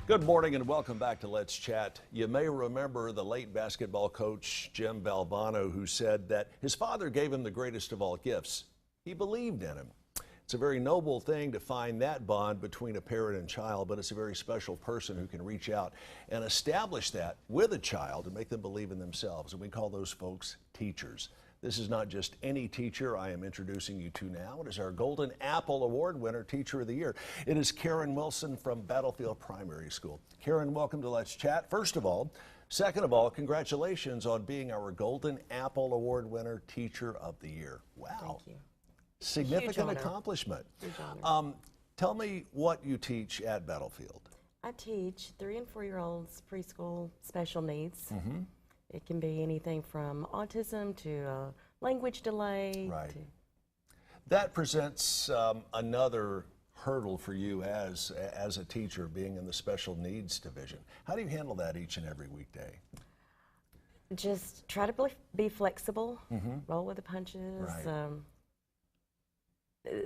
Good morning and welcome back to Let's Chat. You may remember the late basketball coach Jim Valvano, who said that his father gave him the greatest of all gifts. He believed in him. It's a very noble thing to find that bond between a parent and child, but it's a very special person who can reach out and establish that with a child and make them believe in themselves. And we call those folks teachers. This is not just any teacher I am introducing you to now. It is our Golden Apple Award winner, Teacher of the Year. It is Karen Wilson from Battlefield Primary School. Karen, welcome to Let's Chat. First of all. Second of all, congratulations on being our Golden Apple Award winner, Teacher of the Year. Wow. Thank you. Significant accomplishment. Tell me what you teach at Battlefield. I teach 3 and 4 year olds preschool special needs. It can be anything from autism to a language delay. Right. That presents another hurdle for you as a teacher, being in the special needs division. How do you handle that each and every weekday? Just try to be flexible, roll with the punches. Right.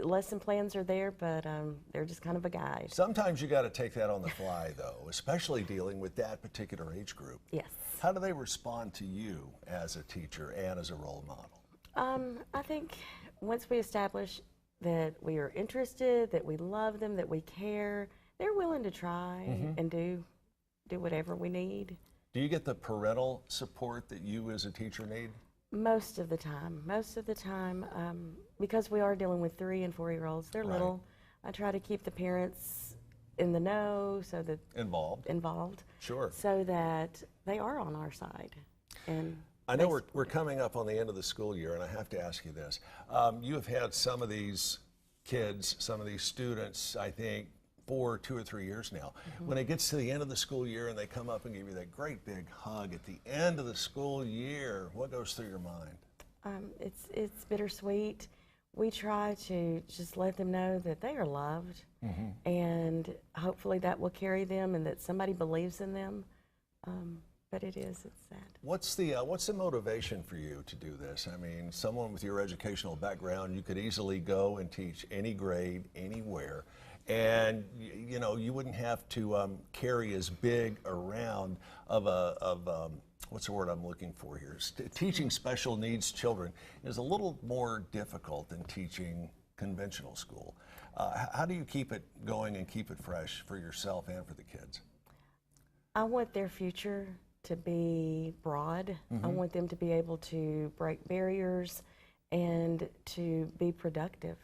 Lesson plans are there, but they're just kind of a guide. Sometimes you got to take that on the fly, though, especially dealing with that particular age group. Yes. How do they respond to you as a teacher and as a role model? I think once we establish that we are interested, that we love them, that we care, they're willing to try and do whatever we need. Do you get the parental support that you as a teacher need? Most of the time, because we are dealing with 3 and 4 year olds, they're little. I try to keep the parents in the know, so that involved. Sure. So that they are on our side. And I know we're coming up on the end of the school year, and I have to ask you this: you have had some of these kids, some of these students, I think, for 2 or 3 years now. When it gets to the end of the school year and they come up and give you that great big hug at the end of the school year, what goes through your mind? It's bittersweet. We try to just let them know that they are loved, and hopefully that will carry them and that somebody believes in them. But it's sad. What's the motivation for you to do this? I mean, someone with your educational background, you could easily go and teach any grade, anywhere, and you wouldn't have to carry as big around of what's the word I'm looking for here? Teaching special needs children is a little more difficult than teaching conventional school. How do you keep it going and keep it fresh for yourself and for the kids? I want their future to be broad. I want them to be able to break barriers and to be productive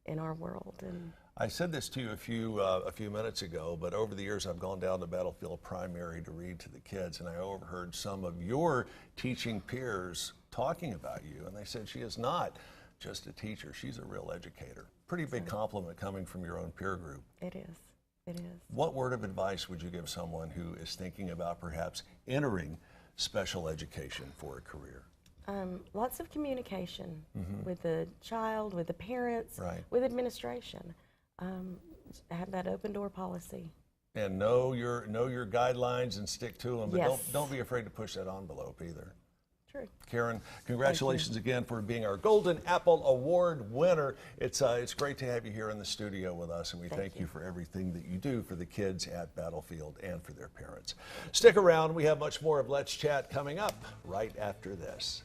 in our world. And I said this to you a few minutes ago, but over the years I've gone down to Battlefield Primary to read to the kids, and I overheard some of your teaching peers talking about you, and they said she is not just a teacher, she's a real educator. Pretty big compliment coming from your own peer group. It is. It is. What word of advice would you give someone who is thinking about perhaps entering special education for a career? Lots of communication with the child, with the parents, with administration. Have that open door policy. And know your guidelines and stick to them, but Yes. don't be afraid to push that envelope either. True. Karen, congratulations again for being our Golden Apple Award winner. It's great to have you here in the studio with us, and we thank you for everything that you do for the kids at Battlefield and for their parents. Stick around. We have much more of Let's Chat coming up right after this.